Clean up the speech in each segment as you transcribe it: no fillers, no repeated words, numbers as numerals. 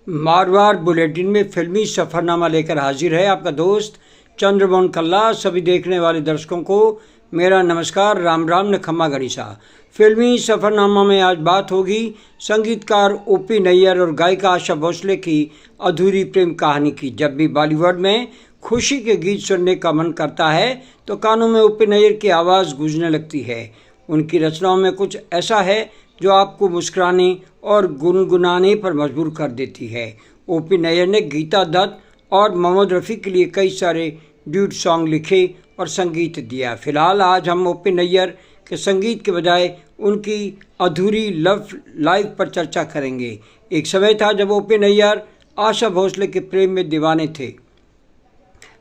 Marwar bulletin में फिल्मी सफ़रनामा लेकर हाजिर है आपका दोस्त चंद्रमोहन कल्ला। सभी देखने वाले दर्शकों को मेरा नमस्कार, राम राम नखम्मा गणिसा। फिल्मी सफ़रनामा में आज बात होगी संगीतकार ओपी नैयर और गायिका आशा भोसले की अधूरी प्रेम कहानी की। जब भी बॉलीवुड में खुशी के गीत सुनने का मन करता है तो कानों में ओपी नैयर की आवाज़ गूंजने लगती है। उनकी रचनाओं में कुछ ऐसा है जो आपको मुस्कुराने और गुनगुनाने पर मजबूर कर देती है। ओपी नैयर ने गीता दत्त और मोहम्मद रफ़ी के लिए कई सारे ड्यूट सॉन्ग लिखे और संगीत दिया। फिलहाल आज हम ओपी नैयर के संगीत के बजाय उनकी अधूरी लव लाइफ पर चर्चा करेंगे। एक समय था जब ओपी नैयर आशा भोसले के प्रेम में दीवाने थे।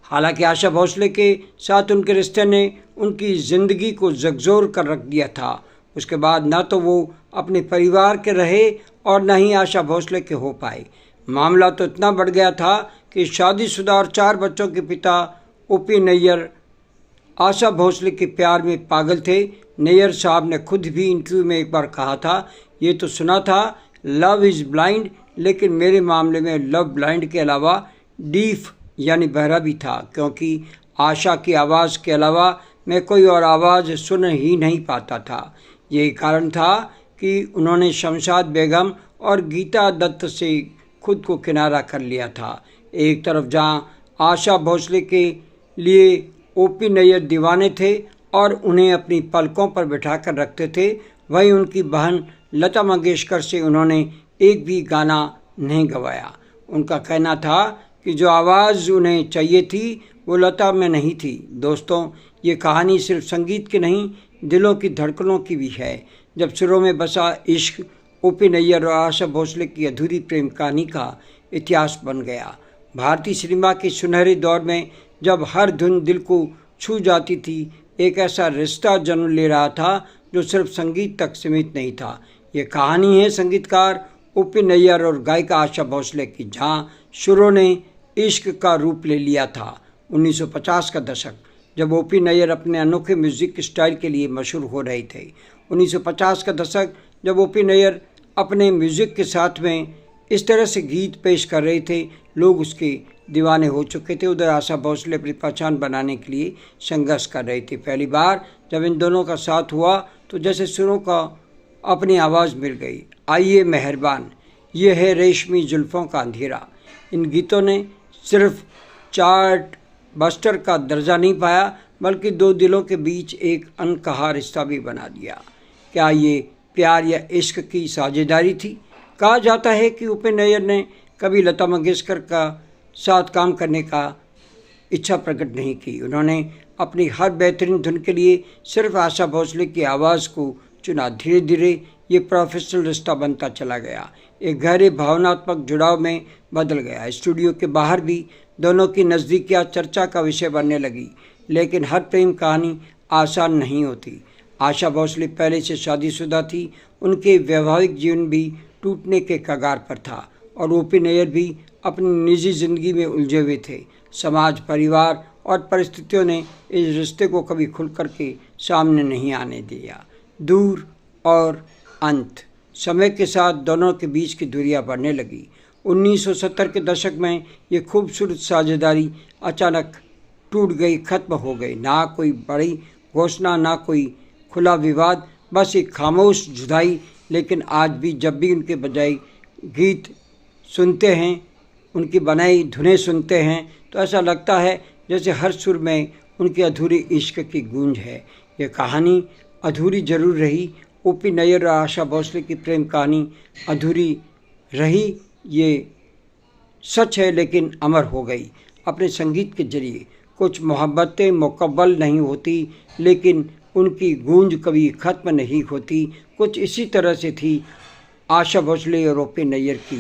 हालांकि आशा भोसले के साथ उनके रिश्ते ने उनकी ज़िंदगी को झकझोर कर रख दिया था। उसके बाद न तो वो अपने परिवार के रहे और न ही आशा भोसले के हो पाए। मामला तो इतना बढ़ गया था कि शादीशुदा और 4 बच्चों के पिता ओपी नैयर आशा भोसले के प्यार में पागल थे। नैयर साहब ने खुद भी इंटरव्यू में एक बार कहा था, ये तो सुना था लव इज़ ब्लाइंड, लेकिन मेरे मामले में लव ब्लाइंड के अलावा डीफ यानी बहरा भी था, क्योंकि आशा की आवाज़ के अलावा मैं कोई और आवाज़ सुन ही नहीं पाता था। यही कारण था कि उन्होंने शमशाद बेगम और गीता दत्त से खुद को किनारा कर लिया था। एक तरफ जहां आशा भोसले के लिए ओपी नैयर दीवाने थे और उन्हें अपनी पलकों पर बिठाकर रखते थे, वहीं उनकी बहन लता मंगेशकर से उन्होंने एक भी गाना नहीं गवाया। उनका कहना था कि जो आवाज़ उन्हें चाहिए थी वो लता में नहीं थी। दोस्तों, ये कहानी सिर्फ संगीत की नहीं, दिलों की धड़कनों की भी है। जब सुरों में बसा इश्क ओपी नैयर और आशा भोसले की अधूरी प्रेम कहानी का इतिहास बन गया। भारतीय सिनेमा के सुनहरे दौर में जब हर धुन दिल को छू जाती थी, एक ऐसा रिश्ता जन्म ले रहा था जो सिर्फ संगीत तक सीमित नहीं था। ये कहानी है संगीतकार ओपी नैयर और गायिका आशा भोसले की, जहाँ सुरों ने इश्क का रूप ले लिया था। 1950 का दशक, जब ओपी नैयर अपने अनोखे म्यूज़िक स्टाइल के लिए मशहूर हो रहे थे। 1950 का दशक, जब ओपी नैयर अपने म्यूज़िक के साथ में इस तरह से गीत पेश कर रहे थे, लोग उसके दीवाने हो चुके थे। उधर आशा भोसले अपनी पहचान बनाने के लिए संघर्ष कर रहे थे। पहली बार जब इन दोनों का साथ हुआ तो जैसे सुरों का अपनी आवाज़ मिल गई। आइए मेहरबान, ये है रेशमी जुल्फ़ों का अंधेरा। इन गीतों ने सिर्फ चार्ट बस्टर का दर्जा नहीं पाया, बल्कि 2 दिलों के बीच एक अनकहा रिश्ता भी बना दिया। क्या ये प्यार या इश्क की साझेदारी थी? कहा जाता है कि ओपी नैयर ने कभी लता मंगेशकर का साथ काम करने का इच्छा प्रकट नहीं की। उन्होंने अपनी हर बेहतरीन धुन के लिए सिर्फ आशा भोसले की आवाज़ को चुना। धीरे धीरे ये प्रोफेशनल रिश्ता बनता चला गया, एक गहरे भावनात्मक जुड़ाव में बदल गया। स्टूडियो के बाहर भी दोनों की नज़दीकियाँ चर्चा का विषय बनने लगी। लेकिन हर प्रेम कहानी आसान नहीं होती। आशा भोसले पहले से शादीशुदा थी, उनके वैवाहिक जीवन भी टूटने के कगार पर था, और ओपी नैयर भी अपनी निजी ज़िंदगी में उलझे हुए थे। समाज, परिवार और परिस्थितियों ने इस रिश्ते को कभी खुलकर के सामने नहीं आने दिया। दूर और अंत, समय के साथ दोनों के बीच की दूरियां बढ़ने लगी। 1970 के दशक में ये खूबसूरत साझेदारी अचानक टूट गई, खत्म हो गई। ना कोई बड़ी घोषणा, ना कोई खुला विवाद, बस एक खामोश जुदाई। लेकिन आज भी जब भी उनके बजाय गीत सुनते हैं, उनकी बनाई धुनें सुनते हैं, तो ऐसा लगता है जैसे हर सुर में उनकी अधूरी इश्क की गूंज है। ये कहानी अधूरी जरूर रही। ओपी नैयर और आशा भोसले की प्रेम कहानी अधूरी रही, ये सच है, लेकिन अमर हो गई। अपने संगीत के जरिए कुछ मोहब्बतें मुकम्मल नहीं होती, लेकिन उनकी गूंज कभी ख़त्म नहीं होती। कुछ इसी तरह से थी आशा भोसले और ओपी नैयर की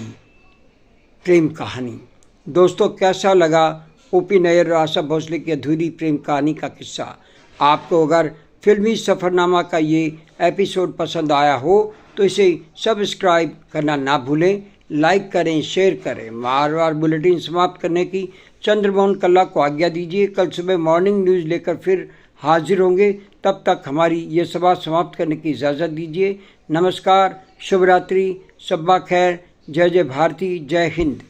प्रेम कहानी। दोस्तों, कैसा लगा ओपी नैयर और आशा भोसले की अधूरी प्रेम कहानी का किस्सा? आपको अगर फिल्मी सफ़रनामा का ये एपिसोड पसंद आया हो तो इसे सब्सक्राइब करना ना भूलें, लाइक करें, शेयर करें। मारवाड़ बुलेटिन समाप्त करने की चंद्रमोहन कल्ला को आज्ञा दीजिए। कल सुबह मॉर्निंग न्यूज़ लेकर फिर हाजिर होंगे। तब तक हमारी ये सभा समाप्त करने की इजाज़त दीजिए। नमस्कार, शुभ रात्रि, शब्बा खैर, जय जय भारती, जय हिंद।